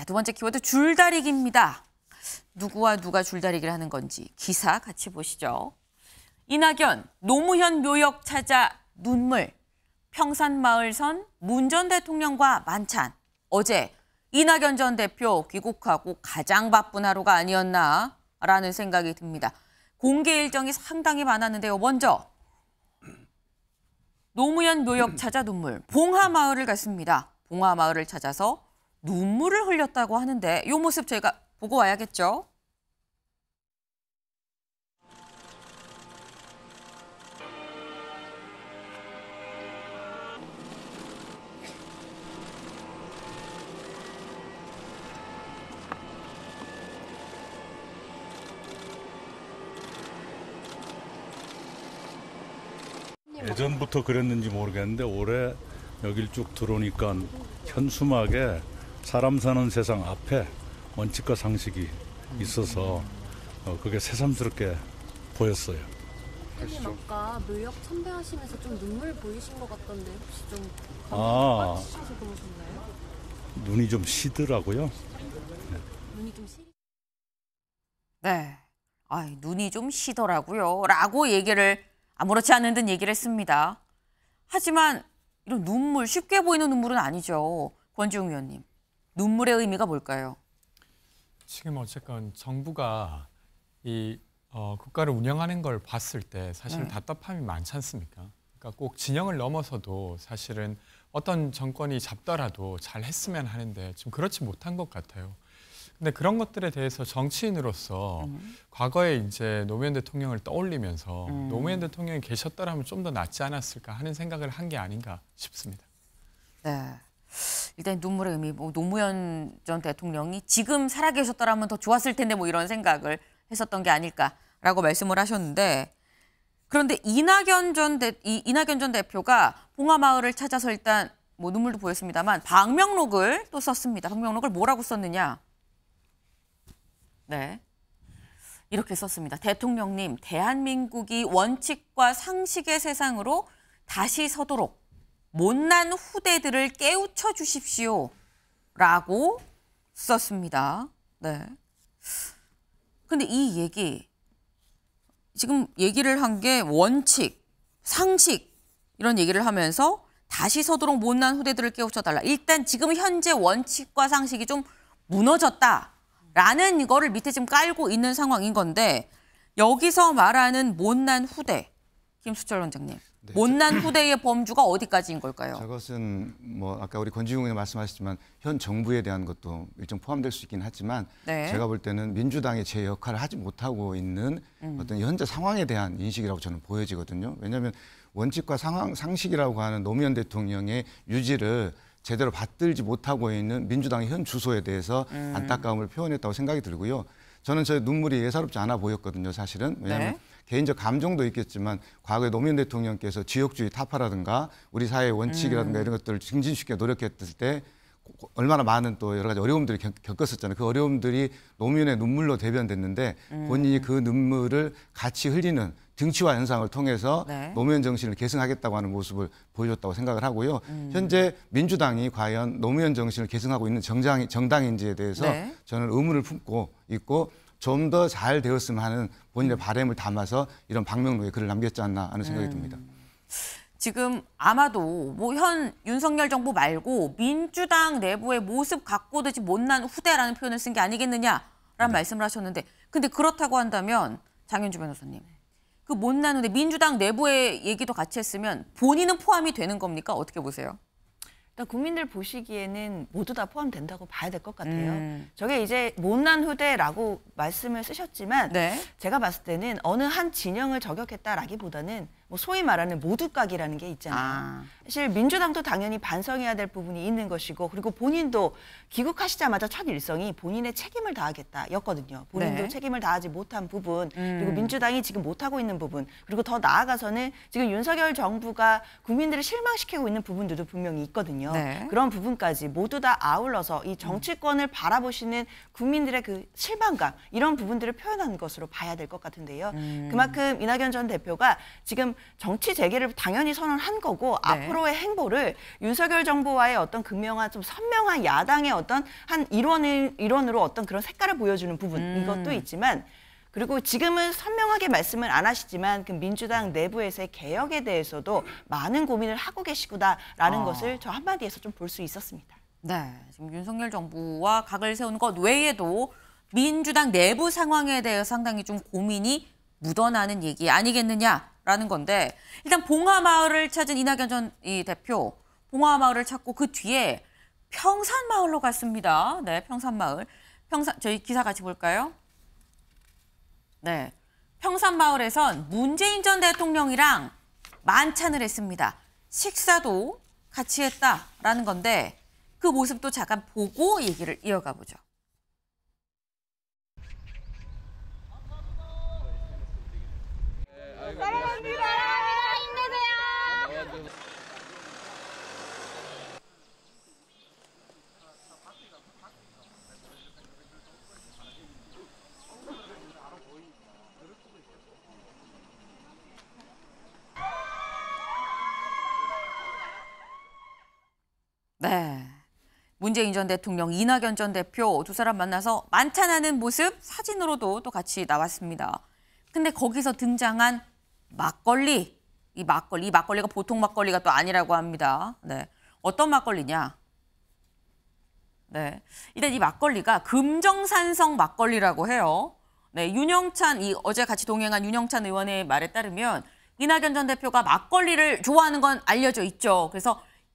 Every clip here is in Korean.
네, 두 번째 키워드 줄다리기입니다. 누구와 누가 줄다리기를 하는 건지 기사 같이 보시죠. 이낙연, 노무현 묘역 찾아 눈물. 평산마을선 문 전 대통령과 만찬. 어제 이낙연 전 대표 귀국하고 가장 바쁜 하루가 아니었나라는 생각이 듭니다. 공개 일정이 상당히 많았는데요. 먼저 노무현 묘역 찾아 눈물. 봉하마을을 갔습니다. 봉하마을을 찾아서 눈물을 흘렸다고 하는데 이 모습 저희가 보고 와야겠죠? 예전부터 그랬는지 모르겠는데 올해 여길 쭉 들어오니까 현수막에 사람 사는 세상 앞에 원칙과 상식이 있어서 그게 새삼스럽게 보였어요. 선생님 아까 묘역 참배하시면서 좀 눈물 보이신 것 같던데 혹시 좀 빠지셔서 그러셨나요? 눈이 좀 시더라고요. 눈이 좀 시... 네, 눈이 좀 시더라고요 라고 얘기를 아무렇지 않은 듯 얘기를 했습니다. 하지만 이런 눈물, 쉽게 보이는 눈물은 아니죠. 권지웅 위원님, 눈물의 의미가 뭘까요? 지금 어쨌건 정부가 이 국가를 운영하는 걸 봤을 때 사실 답답함이 많지 않습니까? 그러니까 꼭 진영을 넘어서도 사실은 어떤 정권이 잡더라도 잘 했으면 하는데 지금 그렇지 못한 것 같아요. 근데 그런 것들에 대해서 정치인으로서 과거에 이제 노무현 대통령을 떠올리면서 노무현 대통령이 계셨더라면 좀 더 낫지 않았을까 하는 생각을 한 게 아닌가 싶습니다. 네, 일단 눈물의 의미, 노무현 전 대통령이 지금 살아계셨더라면 더 좋았을 텐데 이런 생각을 했었던 게 아닐까라고 말씀을 하셨는데, 그런데 이낙연 전 대표가 봉하마을을 찾아서 일단 눈물도 보였습니다만 방명록을 또 썼습니다. 방명록을 뭐라고 썼느냐? 네, 이렇게 썼습니다. 대통령님, 대한민국이 원칙과 상식의 세상으로 다시 서도록 못난 후대들을 깨우쳐 주십시오. 라고 썼습니다. 네. 근데 이 얘기, 지금 얘기를 한 게 원칙, 상식 이런 얘기를 하면서 다시 서도록 못난 후대들을 깨우쳐달라. 일단 지금 현재 원칙과 상식이 좀 무너졌다라는 이거를 밑에 지금 깔고 있는 상황인 건데, 여기서 말하는 못난 후대, 김수철 원장님. 네, 못난 후대의 범주가 어디까지인 걸까요? 저것은 아까 우리 권지웅 의원 말씀하셨지만 현 정부에 대한 것도 일정 포함될 수 있긴 하지만 네. 제가 볼 때는 민주당이 제 역할을 하지 못하고 있는 어떤 현재 상황에 대한 인식이라고 저는 보여지거든요. 왜냐하면 원칙과 상식이라고 하는 노무현 대통령의 유지를 제대로 받들지 못하고 있는 민주당의 현 주소에 대해서 안타까움을 표현했다고 생각이 들고요. 저는 저 눈물이 예사롭지 않아 보였거든요, 사실은. 왜냐하면 네. 개인적 감정도 있겠지만 과거에 노무현 대통령께서 지역주의 타파라든가 우리 사회의 원칙이라든가 이런 것들을 증진시키게 노력했을 때 얼마나 많은 또 여러 가지 어려움들이 겪었었잖아요. 그 어려움들이 노무현의 눈물로 대변됐는데 본인이 그 눈물을 같이 흘리는 등치화 현상을 통해서 네. 노무현 정신을 계승하겠다고 하는 모습을 보여줬다고 생각을 하고요. 현재 민주당이 과연 노무현 정신을 계승하고 있는 정당인지에 대해서 네. 저는 의문을 품고 있고 좀 더 잘 되었으면 하는 본인의 바람을 담아서 이런 방명록에 글을 남겼지 않나 하는 생각이 듭니다. 지금 아마도 현 윤석열 정부 말고 민주당 내부의 모습 갖고도 못난 후대라는 표현을 쓴 게 아니겠느냐라는 말씀을 하셨는데, 근데 그렇다고 한다면 장윤주 변호사님, 그 못난 후대 민주당 내부의 얘기도 같이 했으면 본인은 포함이 되는 겁니까? 어떻게 보세요? 일단 국민들 보시기에는 모두 다 포함된다고 봐야 될 것 같아요. 저게 이제 못난 후대라고 말씀을 쓰셨지만 네. 제가 봤을 때는 어느 한 진영을 저격했다라기보다는 소위 말하는 모두각이라는 게 있잖아요. 사실 민주당도 당연히 반성해야 될 부분이 있는 것이고, 그리고 본인도 귀국하시자마자 첫 일성이 본인의 책임을 다하겠다였거든요. 본인도 네. 책임을 다하지 못한 부분, 그리고 민주당이 지금 못하고 있는 부분, 그리고 더 나아가서는 지금 윤석열 정부가 국민들을 실망시키고 있는 부분들도 분명히 있거든요. 네. 그런 부분까지 모두 다 아울러서 이 정치권을 바라보시는 국민들의 그 실망감, 이런 부분들을 표현한 것으로 봐야 될 것 같은데요. 그만큼 이낙연 전 대표가 지금 정치 재개를 당연히 선언한 거고 네. 앞으로의 행보를 윤석열 정부와의 어떤 극명한 좀 선명한 야당의 어떤 한 일원으로 어떤 그런 색깔을 보여주는 부분 이것도 있지만 그리고 지금은 선명하게 말씀을 안 하시지만 그 민주당 내부에서의 개혁에 대해서도 많은 고민을 하고 계시구나라는 것을 저 한마디에서 좀 볼 수 있었습니다. 네, 지금 윤석열 정부와 각을 세우는 것 외에도 민주당 내부 상황에 대해 상당히 좀 고민이 묻어나는 얘기 아니겠느냐라는 건데 일단 봉화마을을 찾은 이낙연 전 대표, 봉화마을을 찾고 그 뒤에 평산마을로 갔습니다. 네, 평산마을. 저희 기사 같이 볼까요? 네, 평산마을에선 문재인 전 대통령이랑 만찬을 했습니다. 식사도 같이 했다라는 건데 그 모습도 잠깐 보고 얘기를 이어가 보죠. 사랑합니다. 힘내세요. 네, 문재인 전 대통령, 이낙연 전 대표 두 사람 만나서 만찬하는 모습 사진으로도 또 같이 나왔습니다. 근데 거기서 등장한 막걸리, 이 막걸리가 보통 막걸리가 또 아니라고 합니다. 네, 어떤 막걸리냐? 네, 일단 이 막걸리가 금정산성 막걸리라고 해요. 네, 어제 같이 동행한 윤영찬 의원의 말에 따르면 이낙연 전 대표가 막걸리를 좋아하는 건 알려져 있죠.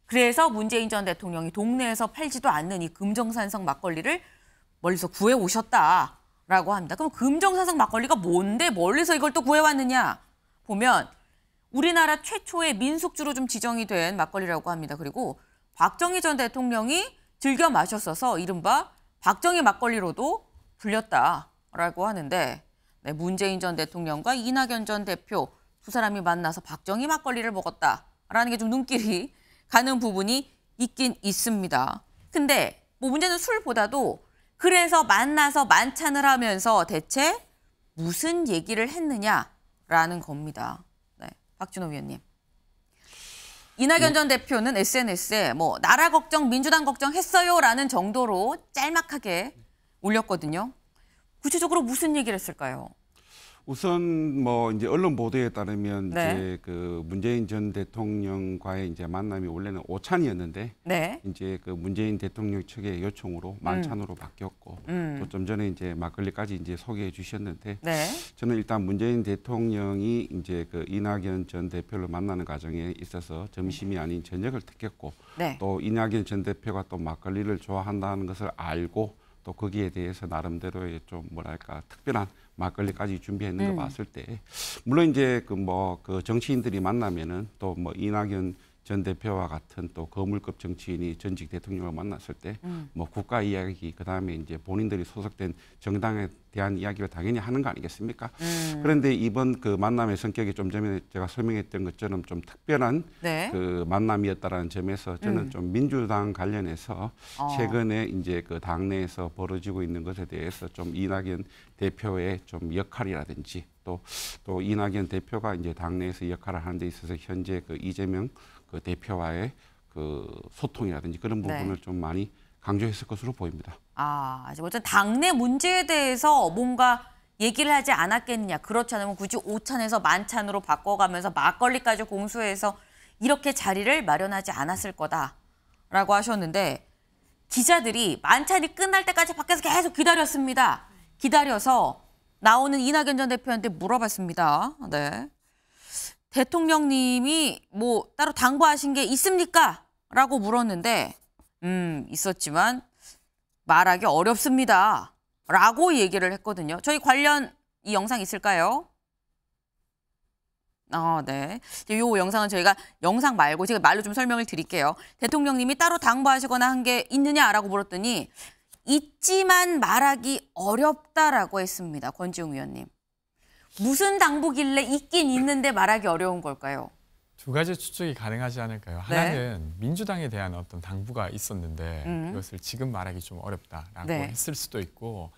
그래서 문재인 전 대통령이 동네에서 팔지도 않는 이 금정산성 막걸리를 멀리서 구해 오셨다라고 합니다. 그럼 금정산성 막걸리가 뭔데 멀리서 이걸 또 구해왔느냐? 보면 우리나라 최초의 민속주로 좀 지정이 된 막걸리라고 합니다. 그리고 박정희 전 대통령이 즐겨 마셨어서 이른바 박정희 막걸리로도 불렸다라고 하는데 네, 문재인 전 대통령과 이낙연 전 대표 두 사람이 만나서 박정희 막걸리를 먹었다라는 게 좀 눈길이 가는 부분이 있긴 있습니다. 근데 뭐 문제는 술보다도 그래서 만나서 만찬을 하면서 대체 무슨 얘기를 했느냐라는 겁니다. 네, 박준호 위원님. 이낙연 전 대표는 SNS에 뭐 나라 걱정, 민주당 걱정 했어요라는 정도로 짤막하게 올렸거든요. 구체적으로 무슨 얘기를 했을까요? 우선 뭐 이제 언론 보도에 따르면 네. 이제 그 문재인 전 대통령과의 이제 만남이 원래는 오찬이었는데 네. 이제 그 문재인 대통령 측의 요청으로 만찬으로 바뀌었고 또 좀 전에 이제 막걸리까지 이제 소개해 주셨는데 네. 저는 일단 문재인 대통령이 이제 그 이낙연 전 대표를 만나는 과정에 있어서 점심이 아닌 저녁을 택했고 네. 또 이낙연 전 대표가 또 막걸리를 좋아한다는 것을 알고 또 거기에 대해서 나름대로의 좀 뭐랄까 특별한 막걸리까지 준비했는 거 봤을 때 물론 이제 그 정치인들이 만나면은 또 뭐 이낙연 전 대표와 같은 또 거물급 정치인이 전직 대통령을 만났을 때 뭐 국가 이야기 그다음에 이제 본인들이 소속된 정당에 대한 이야기를 당연히 하는 거 아니겠습니까? 그런데 이번 그 만남의 성격이 좀 전에 제가 설명했던 것처럼 좀 특별한 네. 그 만남이었다라는 점에서 저는 좀 민주당 관련해서 최근에 이제 그 당내에서 벌어지고 있는 것에 대해서 좀 이낙연 대표의 좀 역할이라든지 또 이낙연 대표가 이제 당내에서 역할을 하는 데 있어서 현재 그 이재명 그 대표와의 그 소통이라든지 그런 부분을 네. 좀 많이 강조했을 것으로 보입니다. 아직 어쨌든 당내 문제에 대해서 뭔가 얘기를 하지 않았겠느냐. 그렇지 않으면 굳이 오찬에서 만찬으로 바꿔가면서 막걸리까지 공수해서 이렇게 자리를 마련하지 않았을 거다라고 하셨는데 기자들이 만찬이 끝날 때까지 밖에서 계속 기다렸습니다. 기다려서 나오는 이낙연 전 대표한테 물어봤습니다. 네. 대통령님이 뭐 따로 당부하신 게 있습니까? 라고 물었는데 있었지만 말하기 어렵습니다. 라고 얘기를 했거든요. 저희 관련 이 영상 있을까요? 네. 이 영상은 저희가 영상 말고 제가 말로 좀 설명을 드릴게요. 대통령님이 따로 당부하시거나 한 게 있느냐라고 물었더니 있지만 말하기 어렵다라고 했습니다. 권지웅 위원님. 무슨 당부길래 있긴 있는데 말하기 어려운 걸까요? 두 가지 추측이 가능하지 않을까요? 네. 하나는 민주당에 대한 어떤 당부가 있었는데 그것을 지금 말하기 좀 어렵다라고 네. 했을 수도 있고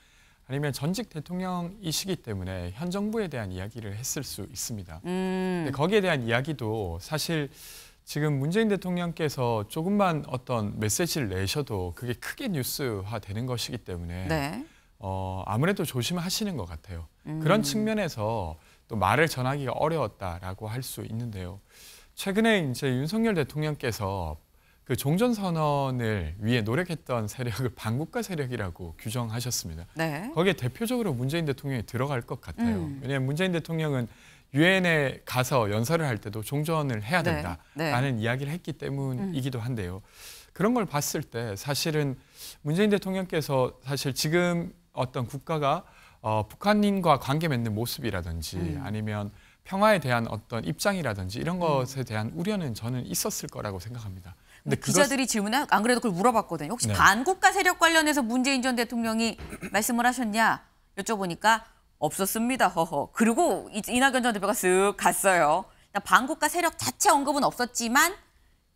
아니면 전직 대통령이시기 때문에 현 정부에 대한 이야기를 했을 수 있습니다. 근데 거기에 대한 이야기도 사실 지금 문재인 대통령께서 조금만 어떤 메시지를 내셔도 그게 크게 뉴스화 되는 것이기 때문에 네. 아무래도 조심하시는 것 같아요. 그런 측면에서 또 말을 전하기가 어려웠다라고 할 수 있는데요. 최근에 이제 윤석열 대통령께서 그 종전선언을 위해 노력했던 세력을 반국가 세력이라고 규정하셨습니다. 네. 거기에 대표적으로 문재인 대통령이 들어갈 것 같아요. 왜냐하면 문재인 대통령은 유엔에 가서 연설을 할 때도 종전을 해야 된다라는 이야기를 했기 때문이기도 한데요. 그런 걸 봤을 때 사실은 문재인 대통령께서 사실 지금 어떤 국가가 북한인과 관계 맺는 모습이라든지 아니면 평화에 대한 어떤 입장이라든지 이런 것에 대한 우려는 저는 있었을 거라고 생각합니다. 근데 기자들이 질문에 안 그래도 그걸 물어봤거든요. 혹시 반국가 세력 관련해서 문재인 전 대통령이 말씀을 하셨냐 여쭤보니까 없었습니다. 허허. 그리고 이낙연 전 대표가 쓱 갔어요. 반국가 세력 자체 언급은 없었지만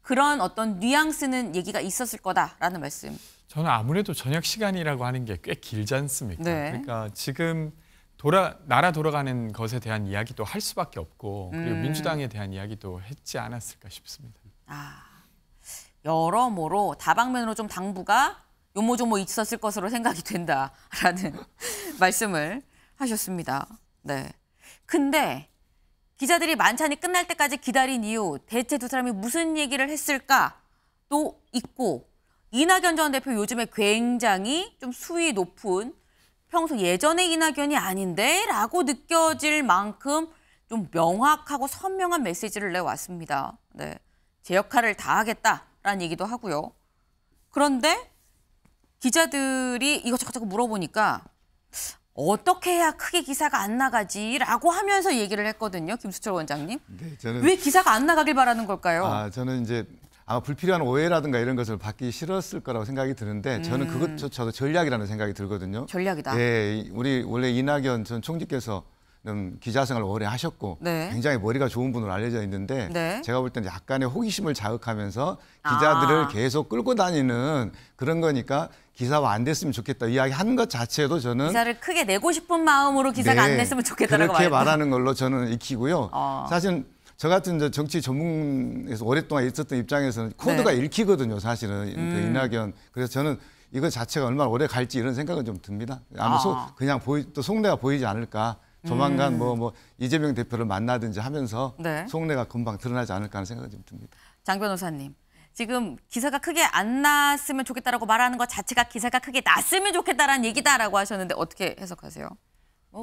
그런 어떤 뉘앙스는 얘기가 있었을 거다라는 말씀. 저는 아무래도 저녁 시간이라고 하는 게 꽤 길지 않습니까? 네. 그러니까 지금 나라 돌아가는 것에 대한 이야기도 할 수밖에 없고 그리고 민주당에 대한 이야기도 했지 않았을까 싶습니다. 여러모로 다방면으로 좀 당부가 요모조모 있었을 것으로 생각이 된다라는 말씀을 하셨습니다. 네. 근데 기자들이 만찬이 끝날 때까지 기다린 이유 대체 두 사람이 무슨 얘기를 했을까도 있고 이낙연 전 대표 요즘에 굉장히 좀 수위 높은 평소 예전의 이낙연이 아닌데 라고 느껴질 만큼 좀 명확하고 선명한 메시지를 내왔습니다. 네. 제 역할을 다 하겠다라는 얘기도 하고요. 그런데 기자들이 이것저것 물어보니까 어떻게 해야 크게 기사가 안 나가지라고 하면서 얘기를 했거든요. 김수철 원장님. 네, 저는 왜 기사가 안 나가길 바라는 걸까요? 저는 이제 아마 불필요한 오해라든가 이런 것을 받기 싫었을 거라고 생각이 드는데 저는 그것조차도 전략이라는 생각이 들거든요. 전략이다. 예, 우리 원래 이낙연 전 총리께서 기자 생활을 오래 하셨고 네. 굉장히 머리가 좋은 분으로 알려져 있는데 네. 제가 볼 때는 약간의 호기심을 자극하면서 기자들을 계속 끌고 다니는 그런 거니까 기사화 안 됐으면 좋겠다 이야기 한 것 자체도 저는 기사를 크게 내고 싶은 마음으로 기사가 안 냈으면 좋겠다라고 그렇게 말하는 걸로 저는 익히고요. 사실 저 같은 이제 정치 전문에서 오랫동안 있었던 입장에서는 코드가 읽히거든요. 사실은 그 이낙연. 그래서 저는 이거 자체가 얼마나 오래 갈지 이런 생각은 좀 듭니다. 아마 그냥 또 속내가 보이지 않을까. 조만간 뭐 이재명 대표를 만나든지 하면서 속내가 금방 드러나지 않을까 하는 생각이 좀 듭니다. 장 변호사님, 지금 기사가 크게 안 났으면 좋겠다라고 말하는 것 자체가 기사가 크게 났으면 좋겠다라는 얘기다라고 하셨는데 어떻게 해석하세요?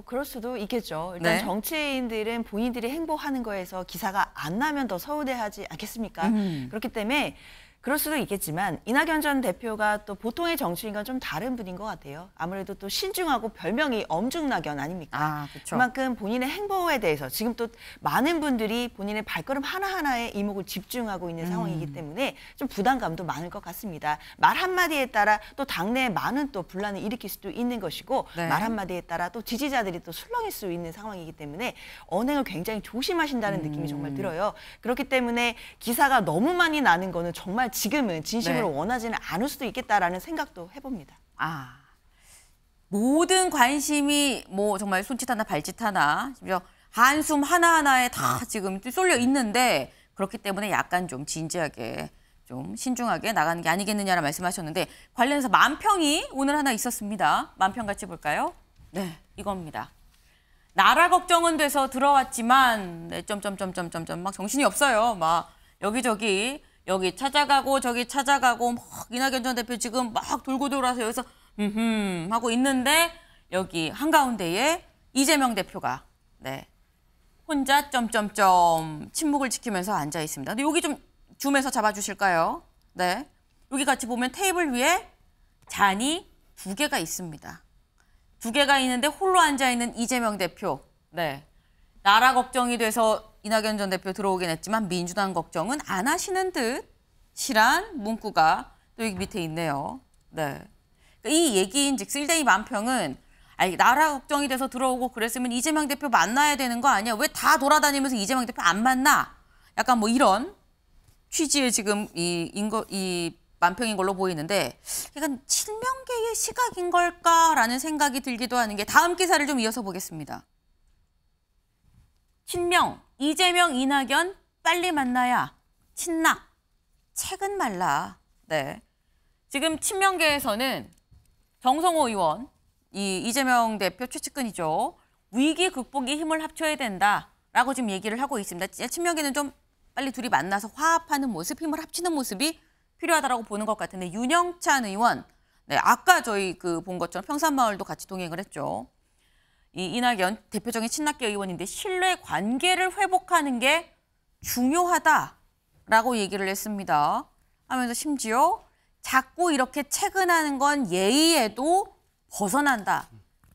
그럴 수도 있겠죠. 일단 정치인들은 본인들이 행보하는 거에서 기사가 안 나면 더 서운해하지 않겠습니까? 그렇기 때문에 그럴 수도 있겠지만 이낙연 전 대표가 또 보통의 정치인과 좀 다른 분인 것 같아요. 아무래도 또 신중하고 별명이 엄중낙연 아닙니까? 그렇죠. 그만큼 본인의 행보에 대해서 지금 또 많은 분들이 본인의 발걸음 하나하나에 이목을 집중하고 있는 상황이기 때문에 좀 부담감도 많을 것 같습니다. 말 한마디에 따라 또 당내에 많은 또 분란을 일으킬 수도 있는 것이고 말 한마디에 따라 또 지지자들이 또 술렁일 수 있는 상황이기 때문에 언행을 굉장히 조심하신다는 느낌이 정말 들어요. 그렇기 때문에 기사가 너무 많이 나는 거는 정말 지금은 진심으로 원하지는 않을 수도 있겠다라는 생각도 해봅니다. 모든 관심이 뭐 정말 손짓 하나 발짓 하나 심지어 한숨 하나하나에 다 지금 쏠려 있는데 그렇기 때문에 약간 좀 진지하게 좀 신중하게 나가는 게 아니겠느냐라 말씀하셨는데 관련해서 만평이 오늘 하나 있었습니다. 만평 같이 볼까요? 네, 이겁니다. 나라 걱정은 돼서 들어왔지만 점점점점점점 막 정신이 없어요. 막 여기저기 여기 찾아가고 저기 찾아가고 막 이낙연 전 대표 지금 막 돌고 돌아서 여기서 하고 있는데 여기 한가운데에 이재명 대표가 혼자 점점점 침묵을 지키면서 앉아 있습니다. 근데 여기 좀 줌해서 잡아주실까요? 네, 여기 같이 보면 테이블 위에 잔이 2개가 있습니다. 2개가 있는데 홀로 앉아 있는 이재명 대표. 네, 나라 걱정이 돼서 이낙연 전 대표 들어오긴 했지만 민주당 걱정은 안 하시는 듯이란 문구가 또 여기 밑에 있네요. 네, 이 얘기인즉슨 일단 이 만평은 나라 걱정이 돼서 들어오고 그랬으면 이재명 대표 만나야 되는 거 아니야? 왜 다 돌아다니면서 이재명 대표 안 만나? 약간 뭐 이런 취지의 지금 이 만평인 걸로 보이는데 약간 친명계의 시각인 걸까라는 생각이 들기도 하는 게 다음 기사를 좀 이어서 보겠습니다. 친명, 이재명, 이낙연 빨리 만나야 친낙, 책은 말라. 네. 지금 친명계에서는 정성호 의원, 이재명 대표 최측근이죠. 위기 극복에 힘을 합쳐야 된다라고 지금 얘기를 하고 있습니다. 친명계는 좀 빨리 둘이 만나서 화합하는 모습, 힘을 합치는 모습이 필요하다라고 보는 것 같은데 윤영찬 의원, 네, 아까 저희 본 것처럼 평산마을도 같이 동행을 했죠. 이낙연 대표적인 친낙계 의원인데 신뢰 관계를 회복하는 게 중요하다라고 얘기를 했습니다. 하면서 심지어 자꾸 이렇게 채근하는 건 예의에도 벗어난다.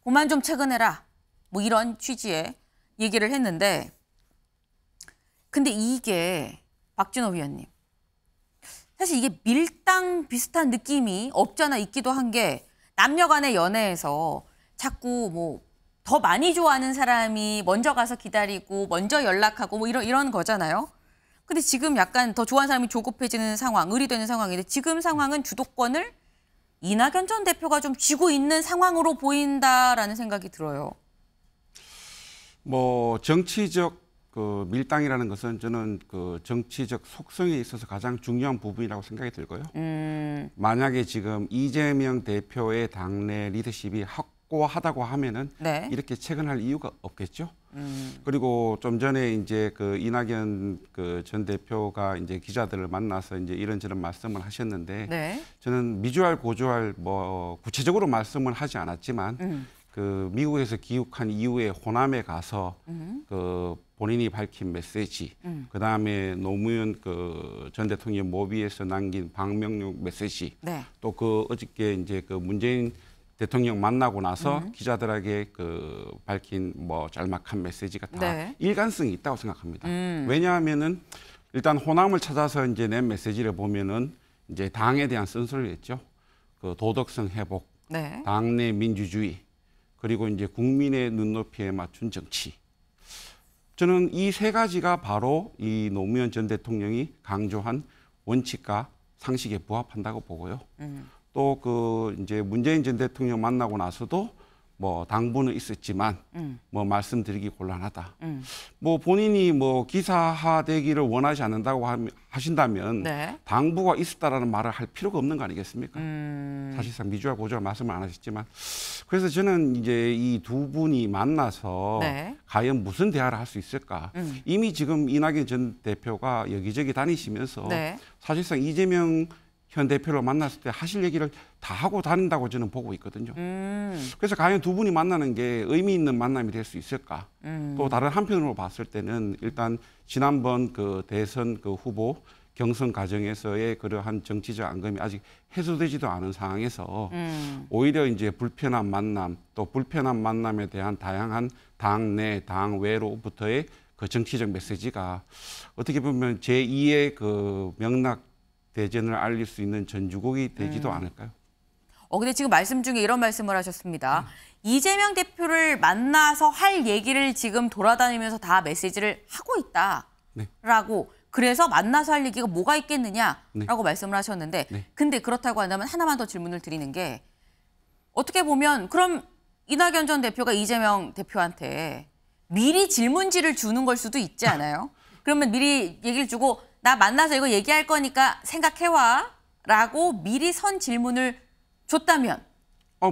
그만 좀 채근해라. 뭐 이런 취지의 얘기를 했는데 근데 이게 박진호 위원님 사실 이게 밀당 비슷한 느낌이 없잖아 있기도 한 게 남녀 간의 연애에서 자꾸 뭐 더 많이 좋아하는 사람이 먼저 가서 기다리고 먼저 연락하고 뭐 이런 거잖아요. 근데 지금 약간 더 좋아하는 사람이 조급해지는 상황, 의리되는 상황인데 지금 상황은 주도권을 이낙연 전 대표가 좀 쥐고 있는 상황으로 보인다라는 생각이 들어요. 뭐 정치적 그 밀당이라는 것은 저는 그 정치적 속성에 있어서 가장 중요한 부분이라고 생각이 들고요. 만약에 지금 이재명 대표의 당내 리더십이 확고하다고 하면은 네. 이렇게 채근할 이유가 없겠죠. 그리고 좀 전에 이제 그 이낙연 그 전 대표가 이제 기자들을 만나서 이제 이런저런 말씀을 하셨는데 네. 저는 미주알 고주알 뭐 구체적으로 말씀을 하지 않았지만 그 미국에서 귀국한 이후에 호남에 가서 그 본인이 밝힌 메시지, 그 다음에 노무현 그 전 대통령 모비에서 남긴 방명록 메시지, 네. 또 그 어저께 이제 그 문재인 대통령 만나고 나서 기자들에게 그 밝힌 뭐 짤막한 메시지가 다 네. 일관성이 있다고 생각합니다. 왜냐하면은 일단 호남을 찾아서 이제 낸 메시지를 보면은 이제 당에 대한 쓴소리를 했죠. 그 도덕성 회복, 네. 당내 민주주의, 그리고 이제 국민의 눈높이에 맞춘 정치. 저는 이 세 가지가 바로 이 노무현 전 대통령이 강조한 원칙과 상식에 부합한다고 보고요. 또 그 이제 문재인 전 대통령 만나고 나서도 뭐 당부는 있었지만 뭐 말씀드리기 곤란하다. 뭐 본인이 뭐 기사화되기를 원하지 않는다고 하신다면 네. 당부가 있었다라는 말을 할 필요가 없는 거 아니겠습니까? 사실상 미주알 고주알 말씀을 안 하셨지만 그래서 저는 이제 이 두 분이 만나서 네. 과연 무슨 대화를 할 수 있을까? 이미 지금 이낙연 전 대표가 여기저기 다니시면서 네. 사실상 이재명 현 대표를 만났을 때 하실 얘기를 다 하고 다닌다고 저는 보고 있거든요. 그래서 과연 두 분이 만나는 게 의미 있는 만남이 될 수 있을까? 또 다른 한편으로 봤을 때는 일단 지난번 그 대선 그 후보 경선 과정에서의 그러한 정치적 앙금이 아직 해소되지도 않은 상황에서 오히려 이제 불편한 만남 또 불편한 만남에 대한 다양한 당내 당외로부터의 그 정치적 메시지가 어떻게 보면 제2의 그 명락 대전을 알릴 수 있는 전주곡이 되지도 않을까요? 근데 지금 말씀 중에 이런 말씀을 하셨습니다. 이재명 대표를 만나서 할 얘기를 지금 돌아다니면서 다 메시지를 하고 있다라고 네. 그래서 만나서 할 얘기가 뭐가 있겠느냐라고 네. 말씀을 하셨는데 네. 근데 그렇다고 한다면 하나만 더 질문을 드리는 게 어떻게 보면 그럼 이낙연 전 대표가 이재명 대표한테 미리 질문지를 주는 걸 수도 있지 않아요? 그러면 미리 얘기를 주고 나 만나서 이거 얘기할 거니까 생각해와 라고 미리 선 질문을 줬다면?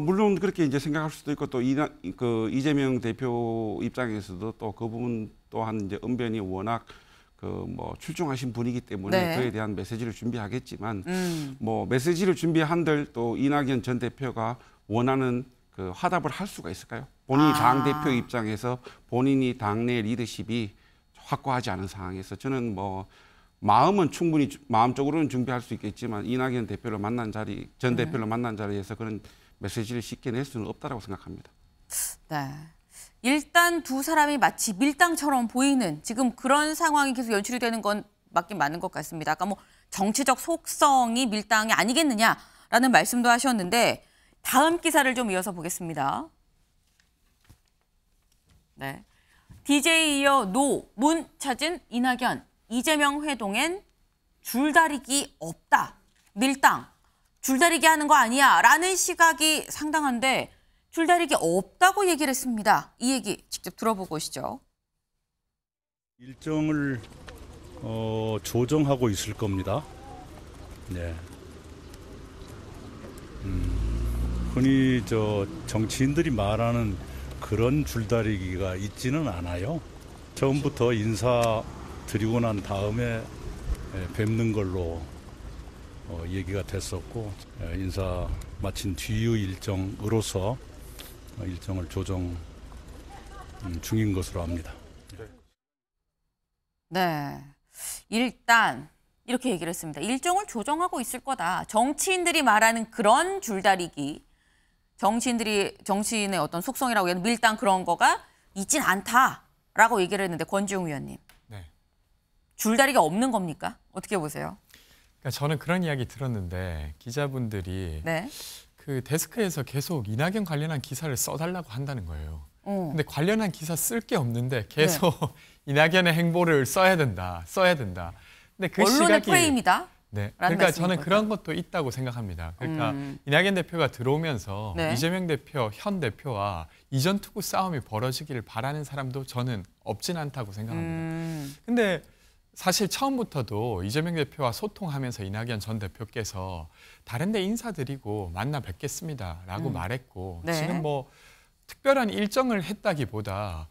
물론 그렇게 이제 생각할 수도 있고 또 이재명 대표 입장에서도 또 그 부분 또한 이제 언변이 워낙 그 뭐 출중하신 분이기 때문에 네. 그에 대한 메시지를 준비하겠지만 뭐 메시지를 준비한들 또 이낙연 전 대표가 원하는 그 화답을 할 수가 있을까요? 본인이 당 대표 입장에서 본인이 당내 리더십이 확고하지 않은 상황에서 저는 뭐 마음은 충분히 마음적으로는 준비할 수 있겠지만 이낙연 대표를 만난 자리 전 대표를 만난 자리에서 그런 메시지를 쉽게 낼 수는 없다라고 생각합니다. 네. 일단 두 사람이 마치 밀당처럼 보이는 지금 그런 상황이 계속 연출이 되는 건 맞긴 맞는 것 같습니다. 아까 뭐 정치적 속성이 밀당이 아니겠느냐라는 말씀도 하셨는데 다음 기사를 좀 이어서 보겠습니다. 네. DJ 이어 노, 문 찾은 이낙연, 이재명 회동엔 줄다리기 없다. 밀당, 줄다리기 하는 거 아니야 라는 시각이 상당한데 줄다리기 없다고 얘기를 했습니다. 이 얘기 직접 들어보고 오시죠. 일정을 조정하고 있을 겁니다. 네. 흔히 정치인들이 말하는 그런 줄다리기가 있지는 않아요. 처음부터 인사 드리고 난 다음에 뵙는 걸로 얘기가 됐었고 인사 마친 뒤의 일정으로서 일정을 조정 중인 것으로 압니다. 네, 일단 이렇게 얘기를 했습니다. 일정을 조정하고 있을 거다. 정치인들이 말하는 그런 줄다리기, 정치인의 어떤 속성이라고 하는 밀당 그런 거가 있진 않다라고 얘기를 했는데 권지웅 위원님. 네. 줄다리기가 없는 겁니까? 어떻게 보세요? 그러니까 저는 그런 이야기 들었는데 기자분들이 그 데스크에서 계속 이낙연 관련한 기사를 써달라고 한다는 거예요. 근데 관련한 기사 쓸 게 없는데 계속 이낙연의 행보를 써야 된다. 근데 그 언론의 시각이 프레임이다. 네. 그러니까 저는 그런 것도 있다고 생각합니다. 그러니까 이낙연 대표가 들어오면서 이재명 대표, 현 대표와 이전 투구 싸움이 벌어지기를 바라는 사람도 저는 없진 않다고 생각합니다. 근데 사실 처음부터도 이재명 대표와 소통하면서 이낙연 전 대표께서 다른 데 인사드리고 만나 뵙겠습니다라고 말했고 지금 뭐 특별한 일정을 했다기보다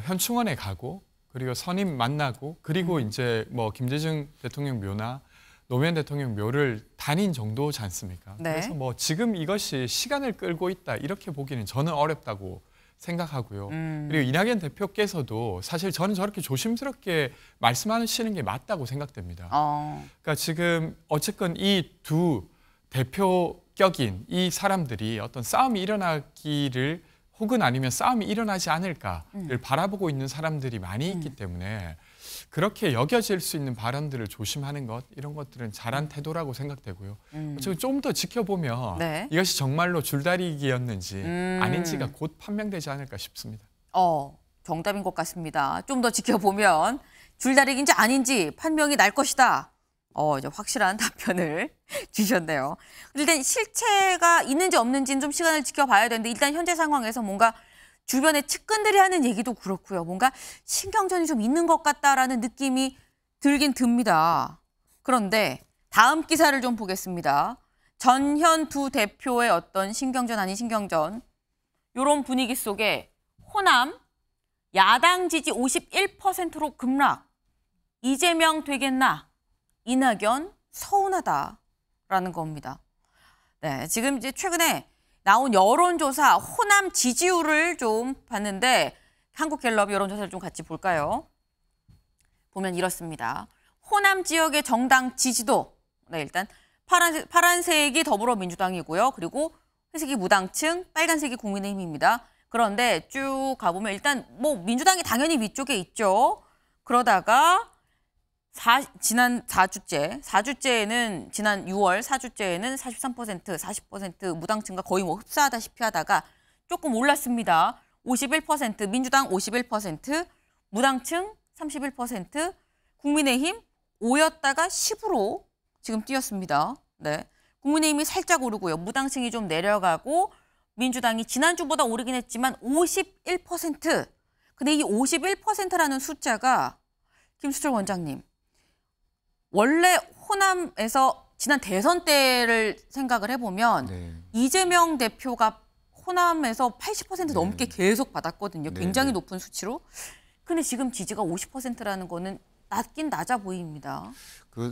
현충원에 가고 그리고 선임 만나고 그리고 이제 뭐 김대중 대통령 묘나 노무현 대통령 묘를 다닌 정도지 않습니까? 그래서 뭐 지금 이것이 시간을 끌고 있다 이렇게 보기는 저는 어렵다고 생각하고요. 그리고 이낙연 대표께서도 사실 저는 저렇게 조심스럽게 말씀하시는 게 맞다고 생각됩니다. 그러니까 지금 어쨌건 이 두 대표격인 이 사람들이 어떤 싸움이 일어나기를 혹은 아니면 싸움이 일어나지 않을까를 바라보고 있는 사람들이 많이 있기 때문에 그렇게 여겨질 수 있는 발언들을 조심하는 것 이런 것들은 잘한 태도라고 생각되고요. 좀 더 지켜보면 이것이 정말로 줄다리기였는지 아닌지가 곧 판명되지 않을까 싶습니다. 정답인 것 같습니다. 좀 더 지켜보면 줄다리기인지 아닌지 판명이 날 것이다. 이제 확실한 답변을 주셨네요. 일단 실체가 있는지 없는지는 좀 시간을 지켜봐야 되는데 일단 현재 상황에서 뭔가 주변에 측근들이 하는 얘기도 그렇고요. 뭔가 신경전이 좀 있는 것 같다라는 느낌이 들긴 듭니다. 그런데 다음 기사를 좀 보겠습니다. 전현 두 대표의 어떤 신경전 아닌 신경전 이런 분위기 속에 호남 야당 지지 51%로 급락. 이재명 되겠나? 이낙연 서운하다라는 겁니다. 네, 지금 이제 최근에 나온 여론조사 호남 지지율을 좀 봤는데 한국갤럽 여론조사를 좀 같이 볼까요? 보면 이렇습니다. 호남 지역의 정당 지지도 일단 파란색이 더불어민주당이고요. 그리고 회색이 무당층, 빨간색이 국민의힘입니다. 그런데 쭉 가보면 일단 뭐 민주당이 당연히 위쪽에 있죠. 그러다가 지난 4주째에는 지난 6월 4주째에는 43%, 40% 무당층과 거의 뭐 흡사하다시피 하다가 조금 올랐습니다. 51%, 민주당 51%, 무당층 31%, 국민의힘 5였다가 10으로 지금 뛰었습니다. 네, 국민의힘이 살짝 오르고요. 무당층이 좀 내려가고 민주당이 지난주보다 오르긴 했지만 51%. 근데 이 51%라는 숫자가 김수철 원장님. 원래 호남에서 지난 대선 때를 생각을 해보면 이재명 대표가 호남에서 80% 넘게 계속 받았거든요. 굉장히 높은 수치로. 근데 지금 지지가 50%라는 거는 낮긴 낮아 보입니다.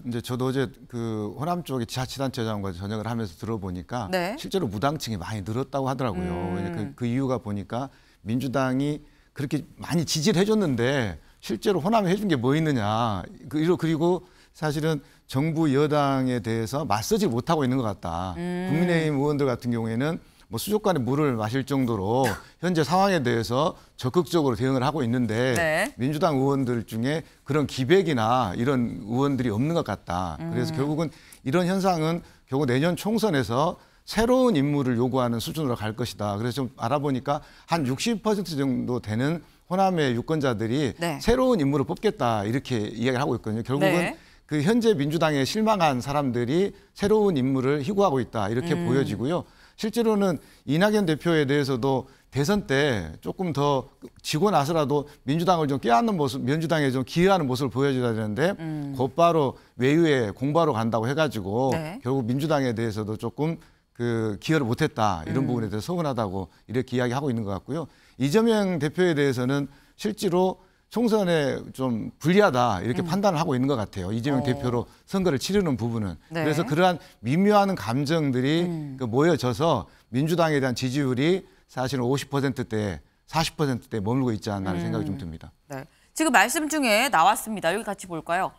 이제 저도 어제 그 호남 쪽의 지자체장과 전역을 하면서 들어보니까 실제로 무당층이 많이 늘었다고 하더라고요. 그 이유가 보니까 민주당이 그렇게 많이 지지를 해줬는데 실제로 호남에 해준 게 뭐 있느냐. 그리고 사실은 정부 여당에 대해서 맞서지 못하고 있는 것 같다. 국민의힘 의원들 같은 경우에는 뭐 수족관에 물을 마실 정도로 현재 상황에 대해서 적극적으로 대응을 하고 있는데 민주당 의원들 중에 그런 기백이나 이런 의원들이 없는 것 같다. 그래서 결국은 이런 현상은 결국 내년 총선에서 새로운 인물을 요구하는 수준으로 갈 것이다. 그래서 좀 알아보니까 한 60% 정도 되는 호남의 유권자들이 새로운 인물을 뽑겠다 이렇게 이야기를 하고 있거든요. 결국은 그 현재 민주당에 실망한 사람들이 새로운 인물을 희구하고 있다 이렇게 보여지고요. 실제로는 이낙연 대표에 대해서도 대선 때 조금 더 지고 나서라도 민주당을 좀 껴안는 모습, 민주당에 좀 기여하는 모습을 보여줘야 되는데 곧바로 외유에 공부하러 간다고 해가지고 네. 결국 민주당에 대해서도 조금 그 기여를 못했다 이런 부분에 대해서 서운하다고 이렇게 이야기하고 있는 것 같고요. 이재명 대표에 대해서는 실제로 총선에 좀 불리하다 이렇게 판단을 하고 있는 것 같아요. 이재명 대표로 선거를 치르는 부분은. 네. 그래서 그러한 미묘한 감정들이 모여져서 민주당에 대한 지지율이 사실은 50%대, 40%대에 머물고 있지 않나 하는 생각이 좀 듭니다. 네. 지금 말씀 중에 나왔습니다. 여기 같이 볼까요?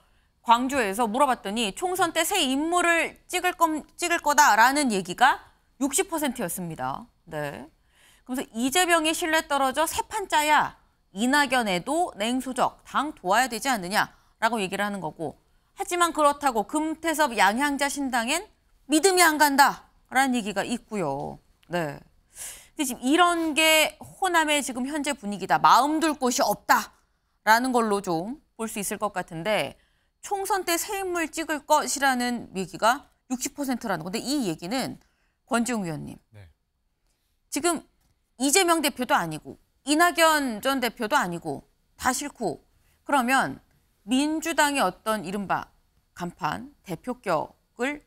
광주에서 물어봤더니 총선 때 새 인물을 찍을 거다라는 얘기가 60%였습니다. 네. 그래서 이재명이 신뢰 떨어져 새 판짜야. 이낙연에도 냉소적, 당 도와야 되지 않느냐라고 얘기를 하는 거고 하지만 그렇다고 금태섭 양향자 신당엔 믿음이 안 간다라는 얘기가 있고요. 네. 근데 지금 이런 게 호남의 지금 현재 분위기다. 마음 둘 곳이 없다라는 걸로 좀 볼 수 있을 것 같은데 총선 때 새 인물 찍을 것이라는 얘기가 60%라는 건데 이 얘기는 권지웅 위원님. 네. 지금 이재명 대표도 아니고 이낙연 전 대표도 아니고 다 싫고 그러면 민주당의 어떤 이른바 간판, 대표격을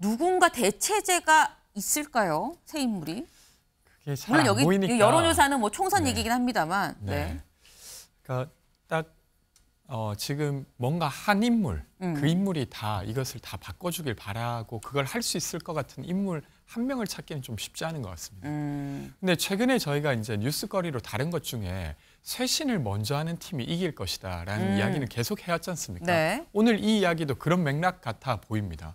누군가 대체제가 있을까요? 새 인물이? 그게 잘 안 보이니까. 물론 여기 여론조사는 뭐 총선 얘기긴 합니다만. 네. 그러니까 딱 지금 뭔가 한 인물, 그 인물이 다 이것을 다 바꿔주길 바라고 그걸 할 수 있을 것 같은 인물 한 명을 찾기는 좀 쉽지 않은 것 같습니다. 근데 최근에 저희가 이제 뉴스거리로 다른 것 중에 쇄신을 먼저 하는 팀이 이길 것이다라는 이야기는 계속 해왔지 않습니까? 네. 오늘 이 이야기도 그런 맥락 같아 보입니다.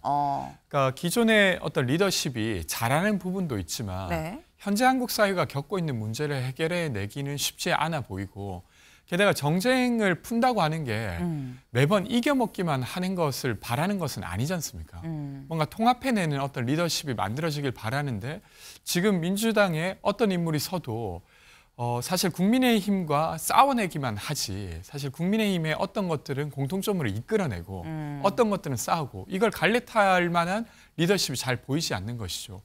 그러니까 기존의 어떤 리더십이 잘하는 부분도 있지만 네. 현재 한국 사회가 겪고 있는 문제를 해결해 내기는 쉽지 않아 보이고 게다가 정쟁을 푼다고 하는 게 매번 이겨먹기만 하는 것을 바라는 것은 아니지 않습니까? 뭔가 통합해내는 어떤 리더십이 만들어지길 바라는데 지금 민주당에 어떤 인물이 서도 사실 국민의힘과 싸워내기만 하지 사실 국민의힘의 어떤 것들은 공통점으로 이끌어내고 어떤 것들은 싸우고 이걸 갈래탈 만한 리더십이 잘 보이지 않는 것이죠.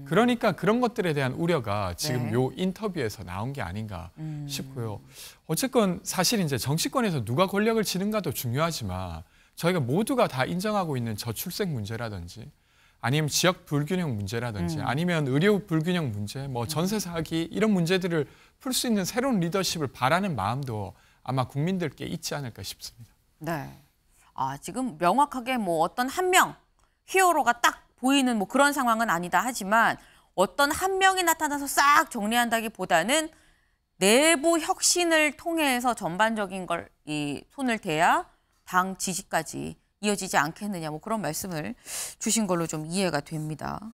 그러니까 그런 것들에 대한 우려가 지금 네. 요 인터뷰에서 나온 게 아닌가 싶고요. 어쨌건 사실 이제 정치권에서 누가 권력을 쥐는가도 중요하지만 저희가 모두가 다 인정하고 있는 저출생 문제라든지 아니면 지역 불균형 문제라든지 아니면 의료 불균형 문제, 뭐 전세 사기 이런 문제들을 풀 수 있는 새로운 리더십을 바라는 마음도 아마 국민들께 있지 않을까 싶습니다. 네. 지금 명확하게 뭐 어떤 한 명 히어로가 딱 보이는 뭐 그런 상황은 아니다 하지만 어떤 한 명이 나타나서 싹 정리한다기보다는 내부 혁신을 통해서 전반적인 걸 이 손을 대야 당 지지까지 이어지지 않겠느냐 뭐 그런 말씀을 주신 걸로 좀 이해가 됩니다.